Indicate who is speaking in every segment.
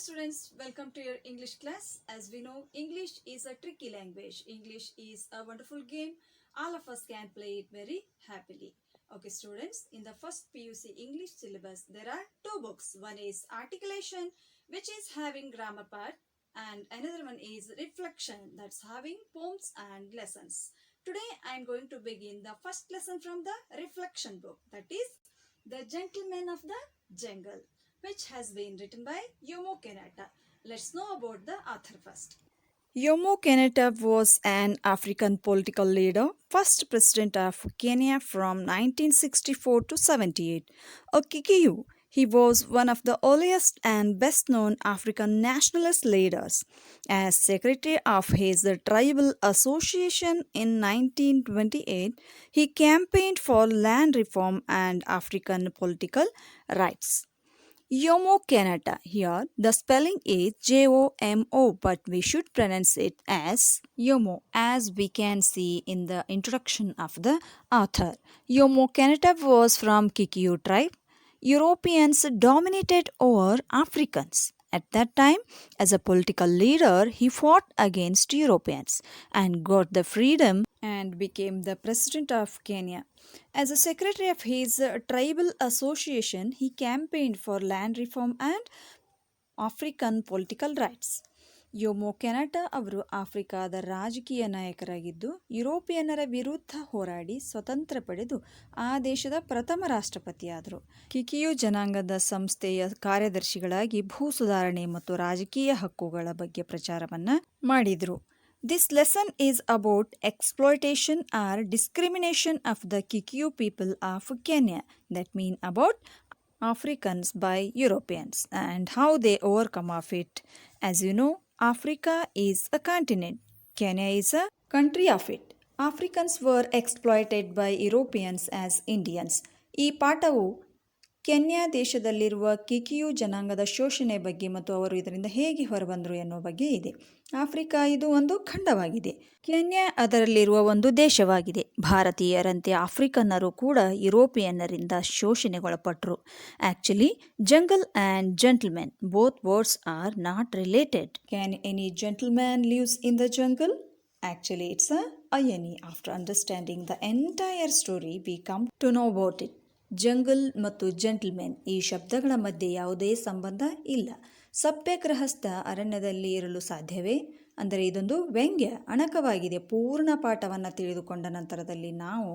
Speaker 1: students, welcome to your English class. As we know, English is a tricky language. English is a wonderful game. All of us can play it very happily. Okay students, in the first PUC English syllabus, there are two books. One is articulation, which is having grammar part, and another one is reflection, that's having poems and lessons. Today I am going to begin the first lesson from the reflection book, that is The Gentleman of the Jungle, which has been written by Jomo Kenyatta. Let's know about the author first. Jomo Kenyatta was an African political leader, first president of Kenya from 1964 to 78. A Kikuyu, he was one of the earliest and best known African nationalist leaders. As secretary of his tribal association in 1928, he campaigned for land reform and African political rights. Jomo Kenyatta. Here, the spelling is Jomo, but we should pronounce it as Yomo, as we can see in the introduction of the author. Jomo Kenyatta was from Kikuyu tribe. Europeans dominated over Africans. At that time, as a political leader, he fought against Europeans and got the freedom and became the president of Kenya. As a secretary of his tribal association, he campaigned for land reform and African political rights. ಯೋಮೋ ಕೆನಟಾ ಅವರು ಆಫ್ರಿಕಾದ ರಾಜಕೀಯ ನಾಯಕರಾಗಿದ್ದು ಯುರೋಪಿಯನ್ನರ ವಿರುದ್ಧ ಹೋರಾಡಿ ಸ್ವತಂತ್ರ ಪಡೆದು ಆ ದೇಶದ ಪ್ರಥಮ ರಾಷ್ಟ್ರಪತಿಯಾದರು. ಕಿಕಿಯು ಜನಾಂಗದ ಸಂಸ್ಥೆಯ ಕಾರ್ಯದರ್ಶಿಗಳಾಗಿ ಭೂ ಸುಧಾರಣೆ ಮತ್ತು ರಾಜಕೀಯ ಹಕ್ಕುಗಳ ಬಗ್ಗೆ ಪ್ರಚಾರವನ್ನು ಮಾಡಿದರು. This lesson is about exploitation or discrimination of the Kikuyu people of Kenya, that mean about Africans by Europeans and how they overcome of it. As you know, Africa is a continent. Kenya is a country of it. Africans were exploited by Europeans as Indians. ಈ ಪಾಠವು Kenya ದೇಶದಲ್ಲಿರುವ ಕಿಕಿಯು ಜನಾಂಗದ ಶೋಷಣೆ ಬಗ್ಗೆ ಮತ್ತು ಅವರು ಇದರಿಂದ ಹೇಗೆ ಹೊರಬಂದರು ಎನ್ನುವ ಬಗ್ಗೆ ಇದೆ. ಆಫ್ರಿಕಾ ಇದು ಒಂದು ಖಂಡವಾಗಿದೆ. ಕೆನ್ಯಾ ಅದರಲ್ಲಿರುವ ಒಂದು ದೇಶವಾಗಿದೆ. ಭಾರತೀಯರಂತೆ ಆಫ್ರಿಕನ್ನರು ಕೂಡ ಯುರೋಪಿಯನ್ನರಿಂದ ಶೋಷಣೆಗೊಳಪಟ್ಟರು. Actually jungle and gentlemen both words are not related. Can any gentleman lives in the jungle? Actually, it's a irony. After understanding the entire story, we come to know about it. Jungle ಮತ್ತು gentlemen ಈ ಶಬ್ದಗಳ ಮಧ್ಯೆ ಯಾವುದೇ ಸಂಬಂಧ ಇಲ್ಲ. ಸಭ್ಯಗೃಹಸ್ಥ ಅರಣ್ಯದಲ್ಲಿ ಇರಲು ಸಾಧ್ಯವೇ? ಅಂದರೆ ಇದೊಂದು ವ್ಯಂಗ್ಯ, ಅಣಕವಾಗಿದೆ. ಪೂರ್ಣ ಪಾಠವನ್ನು ತಿಳಿದುಕೊಂಡ ನಂತರದಲ್ಲಿ ನಾವು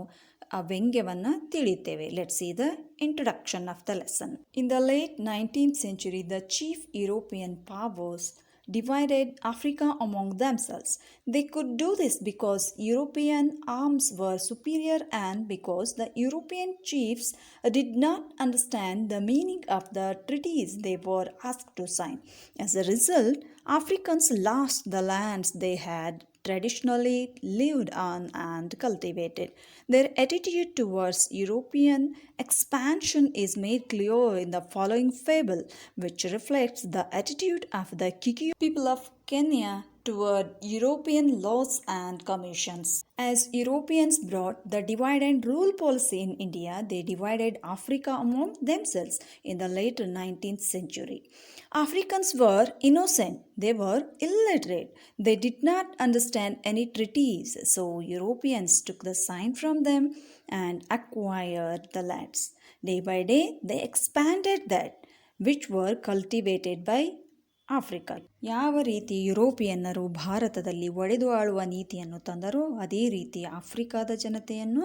Speaker 1: ಆ ವ್ಯಂಗ್ಯವನ್ನು ತಿಳಿಯುತ್ತೇವೆ. Let's see the introduction of the lesson. In the late 19th century, the chief European powers divided Africa among themselves. They could do this because European arms were superior and because the European chiefs did not understand the meaning of the treaties they were asked to sign. As a result, Africans lost the lands they had traditionally lived on and cultivated. Their attitude towards European expansion is made clear in the following fable, which reflects the attitude of the Kikuyu people of Kenya toward European laws and commissions. As Europeans brought the divide and rule policy in India, they divided Africa among themselves in the later 19th century. Africans were innocent, they were illiterate, they did not understand any treaties, so Europeans took the sign from them and acquired the lands. Day by day, they expanded that which were cultivated by Africa. ಯಾವ ರೀತಿ ಯುರೋಪಿಯನ್ನರು ಭಾರತದಲ್ಲಿ ಒಡೆದು ಆಳುವ ನೀತಿಯನ್ನು ತಂದರೋ ಅದೇ ರೀತಿ ಆಫ್ರಿಕಾದ ಜನತೆಯನ್ನು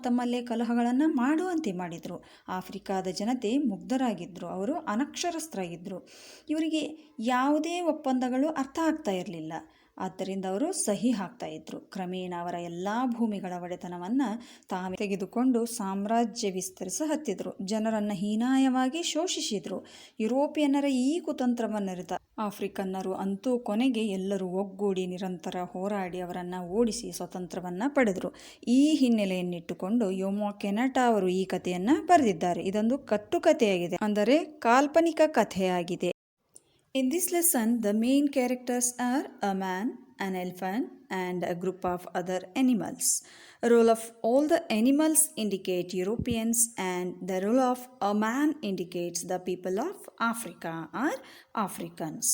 Speaker 1: ತಮ್ಮಲ್ಲೇ ಕಲಹಗಳನ್ನು ಮಾಡುವಂತೆ ಮಾಡಿದರು. ಆಫ್ರಿಕಾದ ಜನತೆ ಮುಗ್ಧರಾಗಿದ್ದರು, ಅವರು ಅನಕ್ಷರಸ್ಥರಾಗಿದ್ದರು. ಇವರಿಗೆ ಯಾವುದೇ ಒಪ್ಪಂದಗಳು ಅರ್ಥ ಆಗ್ತಾ ಇರಲಿಲ್ಲ. ಆದ್ದರಿಂದ ಅವರು ಸಹಿ ಹಾಕ್ತಾ ಇದ್ರು. ಕ್ರಮೇಣ ಅವರ ಎಲ್ಲ ಭೂಮಿಗಳ ಒಡೆತನವನ್ನು ತಾವೇ ತೆಗೆದುಕೊಂಡು ಸಾಮ್ರಾಜ್ಯ ವಿಸ್ತರಿಸ ಹತ್ತಿದ್ರು. ಜನರನ್ನು ಹೀನಾಯವಾಗಿ ಶೋಷಿಸಿದ್ರು. ಯುರೋಪಿಯನ್ನರ ಈ ಕುತಂತ್ರವನ್ನರಿತ ಆಫ್ರಿಕನ್ನರು ಅಂತೂ ಕೊನೆಗೆ ಎಲ್ಲರೂ ಒಗ್ಗೂಡಿ ನಿರಂತರ ಹೋರಾಡಿ ಅವರನ್ನು ಓಡಿಸಿ ಸ್ವತಂತ್ರವನ್ನು ಪಡೆದರು. ಈ ಹಿನ್ನೆಲೆಯನ್ನಿಟ್ಟುಕೊಂಡು ಯೋಮೋ ಕೆನಟಾ ಅವರು ಈ ಕಥೆಯನ್ನು ಬರೆದಿದ್ದಾರೆ. ಇದೊಂದು ಕಟ್ಟುಕಥೆಯಾಗಿದೆ, ಅಂದರೆ ಕಾಲ್ಪನಿಕ ಕಥೆಯಾಗಿದೆ. In this lesson, the main characters are a man an elephant, and a group of other animals. Role of all the animals indicate Europeans, and the role of a man indicates the people of Africa or Africans.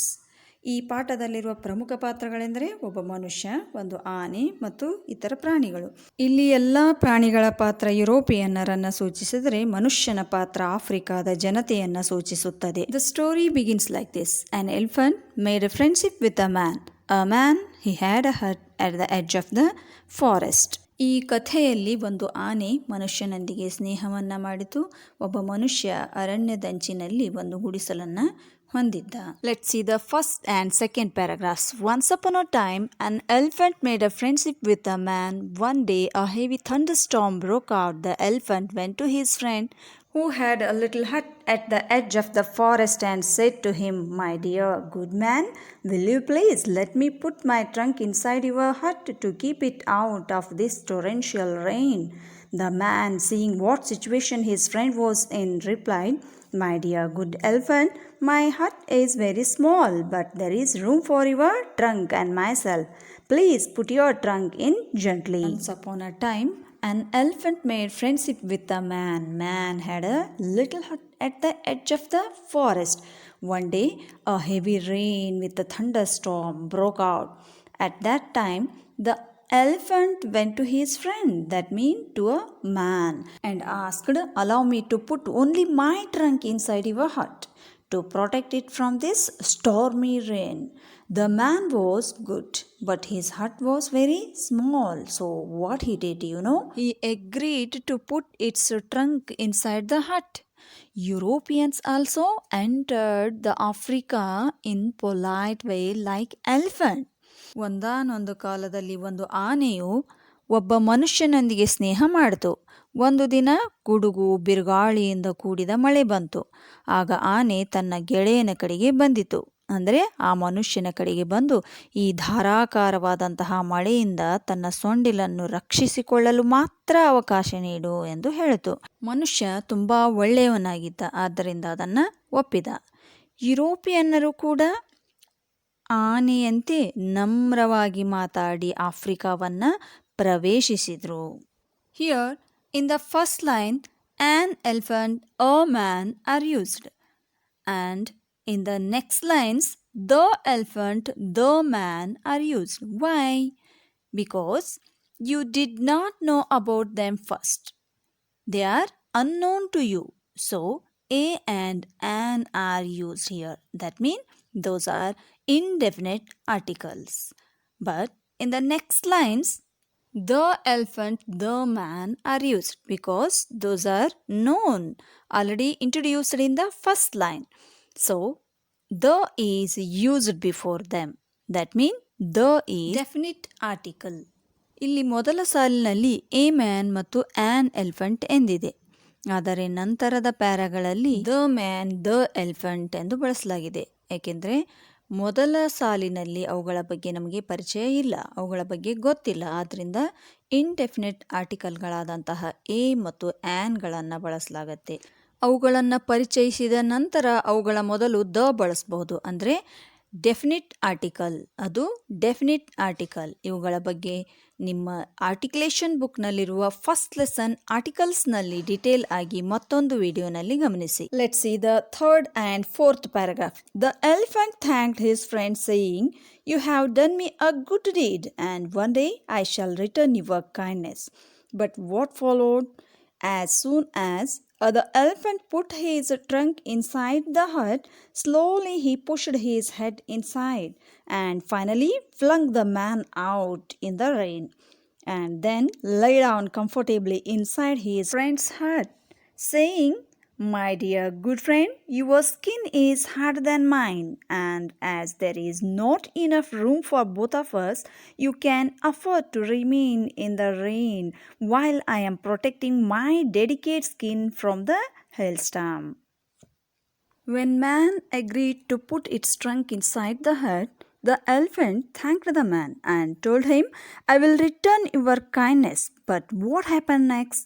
Speaker 1: ಈ ಪಾಠದಲ್ಲಿರುವ ಪ್ರಮುಖ ಪಾತ್ರಗಳೆಂದರೆ ಒಬ್ಬ ಮನುಷ್ಯ, ಒಂದು ಆನೆ ಮತ್ತು ಇತರ ಪ್ರಾಣಿಗಳು. ಇಲ್ಲಿ ಎಲ್ಲ ಪ್ರಾಣಿಗಳ ಪಾತ್ರ ಯುರೋಪಿಯನ್ನರನ್ನು ಸೂಚಿಸಿದರೆ ಮನುಷ್ಯನ ಪಾತ್ರ ಆಫ್ರಿಕಾದ ಜನತೆಯನ್ನು ಸೂಚಿಸುತ್ತದೆ. The story begins like this. On elephant made A friendship with a man. A man he had a hut at the edge of the forest. ಈ ಕಥೆಯಲ್ಲಿ ಒಂದು ಆನೆ ಮನುಷ್ಯನೊಂದಿಗೆ ಸ್ನೇಹವನ್ನು ಮಾಡಿತು. ಒಬ್ಬ ಮನುಷ್ಯ ಅರಣ್ಯದಂಚಿನಲ್ಲಿ ಒಂದು ಗುಡಿಸಲನ್ನು ಹೊಂದಿದ್ದ. Let's see the first and second paragraphs. Once upon a time, an elephant made a friendship with a man. One day, a heavy thunderstorm broke out. The elephant went to his friend, who had a little hut at the edge of the forest, and said to him, "My dear good man, will you please let me put my trunk inside your hut to keep it out of this torrential rain?" The man, seeing what situation his friend was in, replied, "My dear good elephant, my hut is very small, but there is room for your trunk and myself. Please put your trunk in gently." Once upon a time, an elephant made friendship with a man. Man had a little hut at the edge of the forest. One day, a heavy rain with a thunderstorm broke out. At that time, the elephant went to his friend, that means to a man, and asked, "Allow me to put only my trunk inside your hut to protect it from this stormy rain." The man was good, but his hut was very small. So what he did, he agreed to put its trunk inside the hut. Europeans also entered the Africa in polite way like elephant. ಒಂದಾನೊಂದು ಕಾಲದಲ್ಲಿ ಒಂದು ಆನೆಯು ಒಬ್ಬ ಮನುಷ್ಯನೊಂದಿಗೆ ಸ್ನೇಹ ಮಾಡಿತು. ಒಂದು ದಿನ ಗುಡುಗು ಬಿರುಗಾಳಿಯಿಂದ ಕೂಡಿದ ಮಳೆ ಬಂತು. ಆಗ ಆನೆ ತನ್ನ ಗೆಳೆಯನ ಕಡೆಗೆ ಬಂದಿತು, ಅಂದರೆ ಆ ಮನುಷ್ಯನ ಕಡೆಗೆ ಬಂದು, ಈ ಧಾರಾಕಾರವಾದಂತಹ ಮಳೆಯಿಂದ ತನ್ನ ಸೊಂಡಿಲನ್ನು ರಕ್ಷಿಸಿಕೊಳ್ಳಲು ಮಾತ್ರ ಅವಕಾಶ ನೀಡು ಎಂದು ಹೇಳಿತು. ಮನುಷ್ಯ ತುಂಬ ಒಳ್ಳೆಯವನಾಗಿದ್ದ, ಆದ್ದರಿಂದ ಅದನ್ನು ಒಪ್ಪಿದ. ಯುರೋಪಿಯನ್ನರು ಕೂಡ ಆನೆಯಂತೆ ನಮ್ರವಾಗಿ ಮಾತಾಡಿ ಆಫ್ರಿಕಾವನ್ನು ಪ್ರವೇಶಿಸಿದರು. Here, in the first line, an elephant, a man are used. And in the next lines, the elephant, the man are used. Why? Because you did not know about them first. They are unknown to you. So, a and an are used here. That means those are indefinite articles. But in the next lines, the elephant, the man are used because those are known, already introduced in the first line. So, the is used before them. That means the is definite article. ಇಲ್ಲಿ ಮೊದಲ ಸಾಲಿನಲ್ಲಿ A man ಮತ್ತು on elephant ಎಂದಿದೆ. ಆದರೆ ನಂತರದ ಪ್ಯಾರಾಗಳಲ್ಲಿ the man, the elephant ಎಂದು ಬಳಸಲಾಗಿದೆ. ಏಕೆಂದರೆ ಮೊದಲ ಸಾಲಿನಲ್ಲಿ ಅವುಗಳ ಬಗ್ಗೆ ನಮಗೆ ಪರಿಚಯ ಇಲ್ಲ, ಅವುಗಳ ಬಗ್ಗೆ ಗೊತ್ತಿಲ್ಲ. ಆದ್ದರಿಂದ ಇಂಡೆಫಿನೆಟ್ ಆರ್ಟಿಕಲ್ಗಳಾದಂತಹ ಎ ಮತ್ತು ಆ್ಯನ್ಗಳನ್ನು ಬಳಸಲಾಗತ್ತೆ. ಅವುಗಳನ್ನು ಪರಿಚಯಿಸಿದ ನಂತರ ಅವುಗಳ ಮೊದಲು ದ ಬಳಸಬಹುದು. ಅಂದರೆ ಡೆಫಿನಿಟ್ ಆರ್ಟಿಕಲ್, ಅದು ಡೆಫಿನಿಟ್ ಆರ್ಟಿಕಲ್. ಇವುಗಳ ಬಗ್ಗೆ ನಿಮ್ಮ ಆರ್ಟಿಕ್ಯುಲೇಷನ್ ಬುಕ್ನಲ್ಲಿರುವ ಫಸ್ಟ್ ಲೆಸನ್ ಆರ್ಟಿಕಲ್ಸ್ನಲ್ಲಿ ಡಿಟೇಲ್ ಆಗಿ ಮತ್ತೊಂದು ವಿಡಿಯೋನಲ್ಲಿ ಗಮನಿಸಿ. Let's see the third and fourth paragraph. The elephant thanked his friend saying, "You have done me a good deed, and one day I shall return your kindness." But what followed? As soon as the elephant put his trunk inside the hut, slowly he pushed his head inside and finally flung the man out in the rain, and then lay down comfortably inside his friend's hut, saying, "My dear good friend, your skin is harder than mine, and as there is not enough room for both of us, you can afford to remain in the rain while I am protecting my delicate skin from the hailstorm." When man agreed to put its trunk inside the hut, the elephant thanked the man and told him, "I will return your kindness." But what happened next?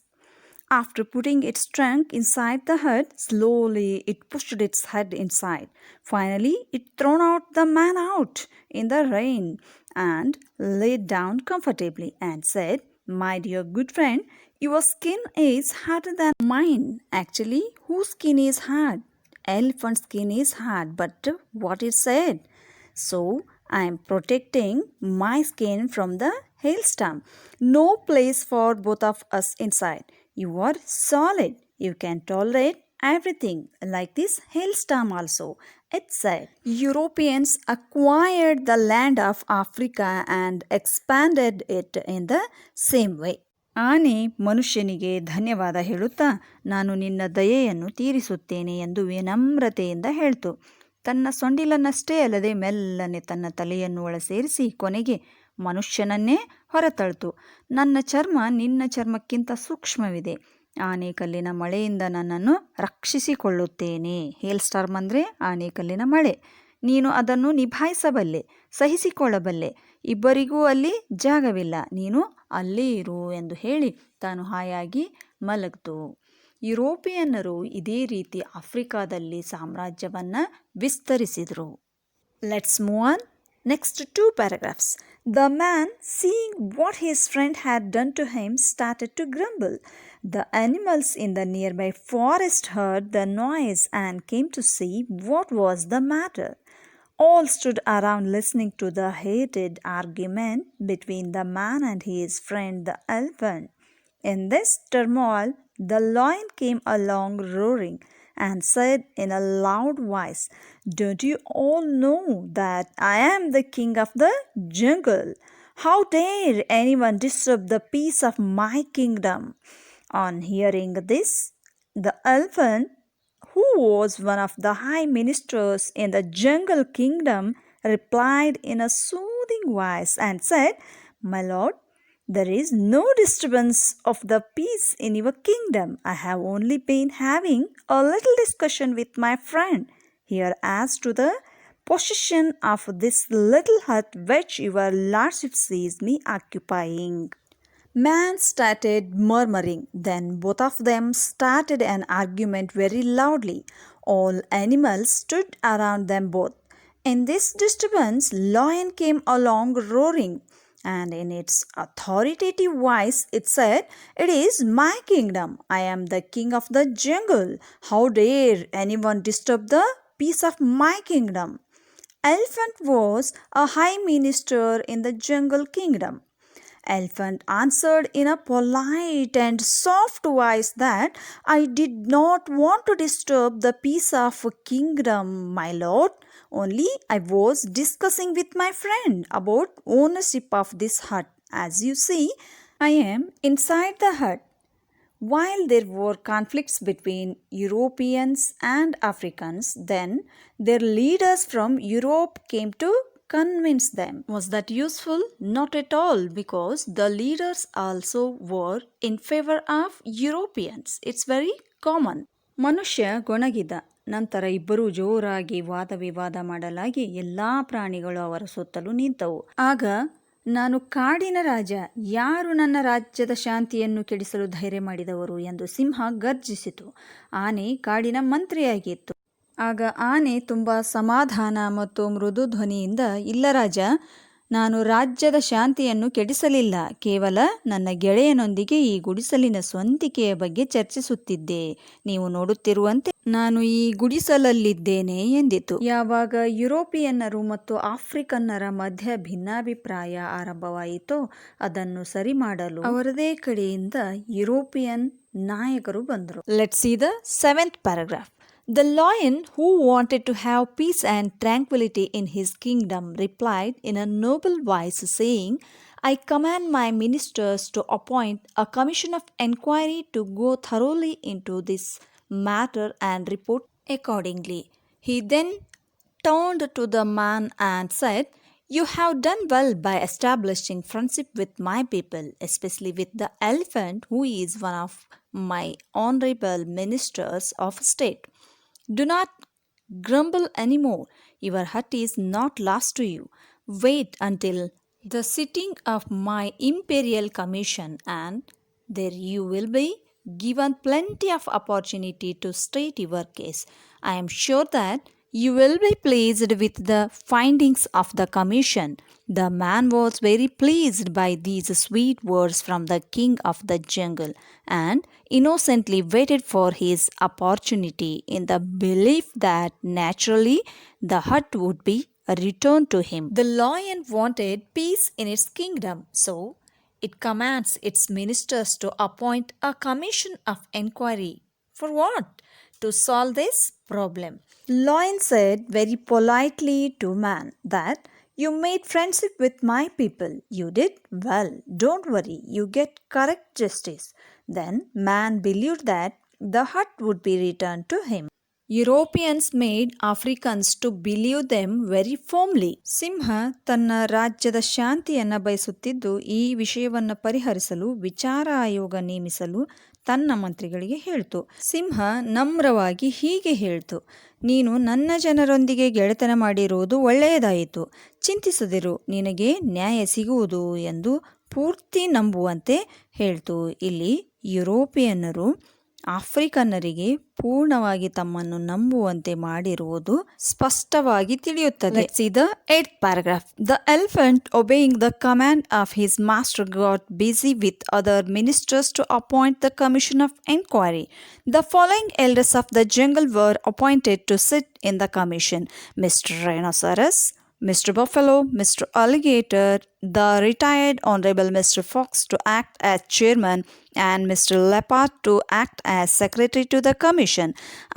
Speaker 1: After putting its trunk inside the hut, slowly it pushed its head inside. Finally, it threw out the man out in the rain and laid down comfortably and said, "My dear good friend, your skin is harder than mine." Actually, whose skin is hard? Elephant skin is hard, but what it said? So, I am protecting my skin from the hailstorm. No place for both of us inside. You are solid. You can tolerate everything, like this hailstorm also. It said. Europeans acquired the land of Africa and expanded it in the same way. ಆನೆ ಮನುಷ್ಯನಿಗೆ ಧನ್ಯವಾದ ಹೇಳುತ್ತಾ, ನಾನು ನಿನ್ನ ದಯೆಯನ್ನು ತೀರಿಸುತ್ತೇನೆ ಎಂದು ವಿನಮ್ರತೆಯಿಂದ ಹೇಳ್ತು. ತನ್ನ ಸೊಂಡಿಲನ್ನಷ್ಟೇ ಅಲ್ಲದೆ ಮೆಲ್ಲನೆ ತನ್ನ ತಲೆಯನ್ನು ಒಳಸೇರಿಸಿ ಕೊನೆಗೆ ಮನುಷ್ಯನನ್ನೇ ಹೊರತಳ್ತು. ನನ್ನ ಚರ್ಮ ನಿನ್ನ ಚರ್ಮಕ್ಕಿಂತ ಸೂಕ್ಷ್ಮವಿದೆ. ಆನೆಕಲ್ಲಿನ ಮಳೆಯಿಂದ ನನ್ನನ್ನು ರಕ್ಷಿಸಿಕೊಳ್ಳುತ್ತೇನೆ. ಹೇಲ್ ಸ್ಟಾರ್ಮ್ ಅಂದರೆ ಆನೆಕಲ್ಲಿನ ಮಳೆ. ನೀನು ಅದನ್ನು ನಿಭಾಯಿಸಬಲ್ಲೆ, ಸಹಿಸಿಕೊಳ್ಳಬಲ್ಲೆ. ಇಬ್ಬರಿಗೂ ಅಲ್ಲಿ ಜಾಗವಿಲ್ಲ, ನೀನು ಅಲ್ಲೇ ಇರು ಎಂದು ಹೇಳಿ ತಾನು ಹಾಯಾಗಿ ಮಲಗ್ತು. ಯುರೋಪಿಯನ್ನರು ಇದೇ ರೀತಿ ಆಫ್ರಿಕಾದಲ್ಲಿ ಸಾಮ್ರಾಜ್ಯವನ್ನು ವಿಸ್ತರಿಸಿದರು. Let's move on. Next 2 paragraphs. The man, seeing what his friend had done to him, started to grumble. The animals in the nearby forest heard the noise and came to see what was the matter. All stood around listening to the heated argument between the man and his friend the elephant. In this turmoil, the lion came along roaring and said in a loud voice, "Don't you all know that I am the king of the jungle? How dare anyone disturb the peace of my kingdom?" On hearing this, the elephant, who was one of the high ministers in the jungle kingdom, replied in a soothing voice and said, "My lord, there is no disturbance of the peace in your kingdom. I have only been having a little discussion with my friend here as to the possession of this little hut which your lordship sees me occupying." Man started murmuring. Then both of them started an argument very loudly. All animals stood around them both. In this disturbance, lion came along roaring, and in its authoritative voice it said, "It is my kingdom. I am the king of the jungle. How dare anyone disturb the peace of my kingdom?" Elephant was a high minister in the jungle kingdom. Elephant answered in a polite and soft voice that, "I did not want to disturb the peace of a kingdom, my lord. Only I was discussing with my friend about ownership of this hut. As you see, I am inside the hut." While there were conflicts between Europeans and Africans, then their leaders from Europe came to convince them. Was that useful? Not at all, because the leaders also were in favor of Europeans. It's very common. ಮನುಷ್ಯ ಗೊಣಗಿದ ನಂತರ ಇಬ್ಬರೂ ಜೋರಾಗಿ ವಾದ ವಿವಾದ ಮಾಡಲಾಗಿ ಎಲ್ಲ ಪ್ರಾಣಿಗಳು ಅವರ ಸುತ್ತಲೂ ನಿಂತವು. ಆಗ, "ನಾನು ಕಾಡಿನ ರಾಜ, ಯಾರು ನನ್ನ ರಾಜ್ಯದ ಶಾಂತಿಯನ್ನು ಕೆಡಿಸಲು ಧೈರ್ಯ ಮಾಡಿದವರು?" ಎಂದು ಸಿಂಹ ಗರ್ಜಿಸಿತು. ಆನೆ ಕಾಡಿನ ಮಂತ್ರಿಯಾಗಿತ್ತು. ಆಗ ಆನೆ ತುಂಬ ಸಮಾಧಾನ ಮತ್ತು ಮೃದು ಧ್ವನಿಯಿಂದ, "ಇಲ್ಲ ರಾಜ, ನಾನು ರಾಜ್ಯದ ಶಾಂತಿಯನ್ನು ಕೆಡಿಸಲಿಲ್ಲ. ಕೇವಲ ನನ್ನ ಗೆಳೆಯನೊಂದಿಗೆ ಈ ಗುಡಿಸಲಿನ ಸ್ವಂತಿಕೆಯ ಬಗ್ಗೆ ಚರ್ಚಿಸುತ್ತಿದ್ದೆ. ನೀವು ನೋಡುತ್ತಿರುವಂತೆ ನಾನು ಈ ಗುಡಿಸಲಲ್ಲಿದ್ದೇನೆ" ಎಂದಿತು. ಯಾವಾಗ ಯುರೋಪಿಯನ್ನರು ಮತ್ತು ಆಫ್ರಿಕನ್ನರ ಮಧ್ಯ ಭಿನ್ನಾಭಿಪ್ರಾಯ ಆರಂಭವಾಯಿತೋ ಅದನ್ನು ಸರಿ ಮಾಡಲು ಅವರದೇ ಕಡೆಯಿಂದ ಯುರೋಪಿಯನ್ ನಾಯಕರು ಬಂದರು. Let's see the 7th paragraph. The lion, who wanted to have peace and tranquility in his kingdom, replied in a noble voice, saying, "I command my ministers to appoint a commission of inquiry to go thoroughly into this matter and report accordingly." He then turned to the man and said, "You have done well by establishing friendship with my people, especially with the elephant, who is one of my honorable ministers of state. Do not grumble anymore. Your hut is not lost to you. Wait until the sitting of my imperial commission, and there you will be given plenty of opportunity to state your case. I am sure that you will be pleased with the findings of the commission. The man was very pleased by these sweet words from the king of the jungle and innocently waited for his opportunity in the belief that naturally the hut would be returned to him. The lion wanted peace in its kingdom, so it commands its ministers to appoint a commission of inquiry. For what? To solve this problem. Lion said very politely to man that you made friendship with my people. You did well. Don't worry. You get correct justice. Then man believed that the hut would be returned to him. Europeans made Africans to believe them very firmly. ಸಿಂಹ ತನ್ನ ರಾಜ್ಯದ ಶಾಂತಿಯನ್ನು ಬಯಸುತ್ತಿದ್ದು ಈ ವಿಷಯವನ್ನು ಪರಿಹರಿಸಲು ವಿಚಾರ ಆಯೋಗ ನೇಮಿಸಲು ತನ್ನ ಮಂತ್ರಿಗಳಿಗೆ ಹೇಳ್ತು. ಸಿಂಹ ನಮ್ರವಾಗಿ ಹೀಗೆ ಹೇಳ್ತು, ನೀನು ನನ್ನ ಜನರೊಂದಿಗೆ ಗೆಳೆತನ ಮಾಡಿರುವುದು ಒಳ್ಳೆಯದಾಯಿತು. ಚಿಂತಿಸದಿರು, ನಿನಗೆ ನ್ಯಾಯ ಸಿಗುವುದು ಎಂದು ಪೂರ್ತಿ ನಂಬುವಂತೆ ಹೇಳ್ತು. ಇಲ್ಲಿ ಯುರೋಪಿಯನ್ನರು ಆಫ್ರಿಕನ್ನರಿಗೆ ಪೂರ್ಣವಾಗಿ ತಮ್ಮನ್ನು ನಂಬುವಂತೆ ಮಾಡಿರುವುದು ಸ್ಪಷ್ಟವಾಗಿ ತಿಳಿಯುತ್ತದೆ. Let's see the 8th paragraph. The elephant, obeying the command of his master, got busy with other ministers to appoint the commission of inquiry. The following elders of the jungle were appointed to sit in the commission: Mr. Rhinoceros, Mr. Buffalo, Mr. Alligator, the retired Honorable Mr. Fox to act as chairman, and Mr. Leopard to act as secretary to the commission.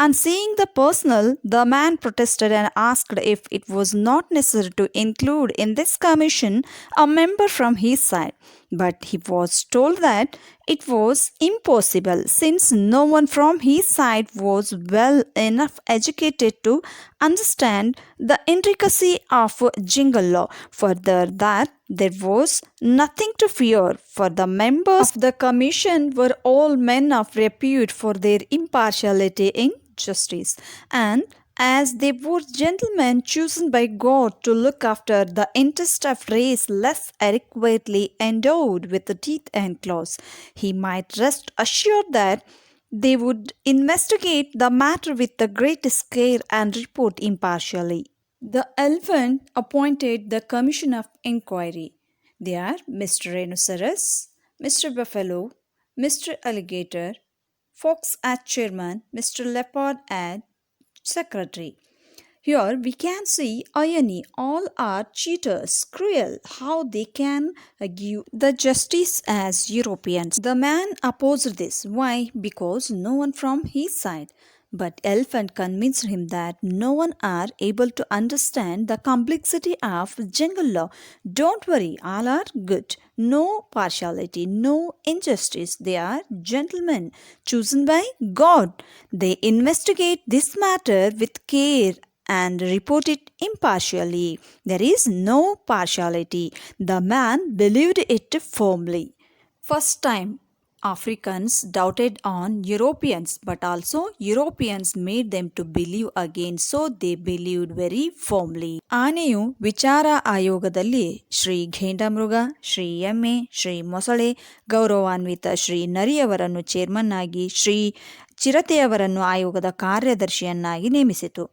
Speaker 1: On seeing the personnel, the man protested and asked if it was not necessary to include in this commission a member from his side. But he was told that it was impossible, since no one from his side was well enough educated to understand the intricacy of jungle law. Further, that there was nothing to fear, for the members of the commission were all men of repute for their impartiality in justice, and as they were gentlemen chosen by God to look after the interest of race less adequately endowed with teeth and claws, he might rest assured that they would investigate the matter with the greatest care and report impartially. The elephant appointed the commission of inquiry. They are Mr. Rhinoceros, Mr. Buffalo, Mr. Alligator, Fox as chairman, Mr. Leopard as secretary. Here we can see irony. All are cheaters, cruel, how they can give the justice as Europeans. The man opposed this. Why? Because no one from his side. But elephant convinced him that no one are able to understand the complexity of jungle law. Don't worry, all are good. No partiality, no injustice. They are gentlemen chosen by God. They investigate this matter with care and report it impartially. There is no partiality. The man believed it firmly. First time Africans doubted on Europeans, but also Europeans made them to believe again, so they believed very firmly. ಆನೆಯು ವಿಚಾರ ಆಯೋಗದಲ್ಲಿ ಶ್ರೀ ಘೇಂಡಮೃಗ, ಶ್ರೀ ಎಮ್ಮೆ, ಶ್ರೀ ಮೊಸಳೆ, ಗೌರವಾನ್ವಿತ Shri ನರಿಯವರನ್ನು chairman ಆಗಿ, ಶ್ರೀ ಚಿರತೆಯವರನ್ನು ಆಯೋಗದ ಕಾರ್ಯದರ್ಶಿಯನ್ನಾಗಿ ನೇಮಿಸಿತು.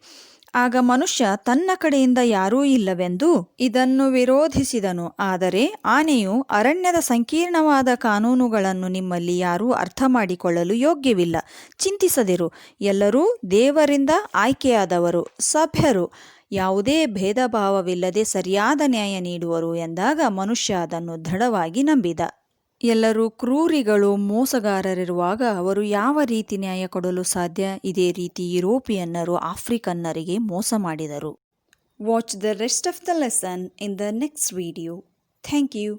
Speaker 1: ಆಗ ಮನುಷ್ಯ ತನ್ನ ಕಡೆಯಿಂದ ಯಾರೂ ಇಲ್ಲವೆಂದು ಇದನ್ನು ವಿರೋಧಿಸಿದನು. ಆದರೆ ಆನೆಯು, ಅರಣ್ಯದ ಸಂಕೀರ್ಣವಾದ ಕಾನೂನುಗಳನ್ನು ನಿಮ್ಮಲ್ಲಿ ಯಾರೂ ಅರ್ಥ ಮಾಡಿಕೊಳ್ಳಲು ಯೋಗ್ಯವಿಲ್ಲ. ಚಿಂತಿಸದಿರು, ಎಲ್ಲರೂ ದೇವರಿಂದ ಆಯ್ಕೆಯಾದವರು, ಸಭ್ಯರು, ಯಾವುದೇ ಭೇದ ಭಾವವಿಲ್ಲದೆ ಸರಿಯಾದ ನ್ಯಾಯ ನೀಡುವರು ಎಂದಾಗ ಮನುಷ್ಯ ಅದನ್ನು ದೃಢವಾಗಿ ನಂಬಿದ. ಎಲ್ಲರೂ ಕ್ರೂರಿಗಳು, ಮೋಸಗಾರರಿರುವಾಗ ಅವರು ಯಾವ ರೀತಿ ನ್ಯಾಯ ಕೊಡಲು ಸಾಧ್ಯ? ಇದೇ ರೀತಿ ಯುರೋಪಿಯನ್ನರು ಆಫ್ರಿಕನ್ನರಿಗೆ ಮೋಸ ಮಾಡಿದರು. Watch the rest of the lesson in the next video. Thank you.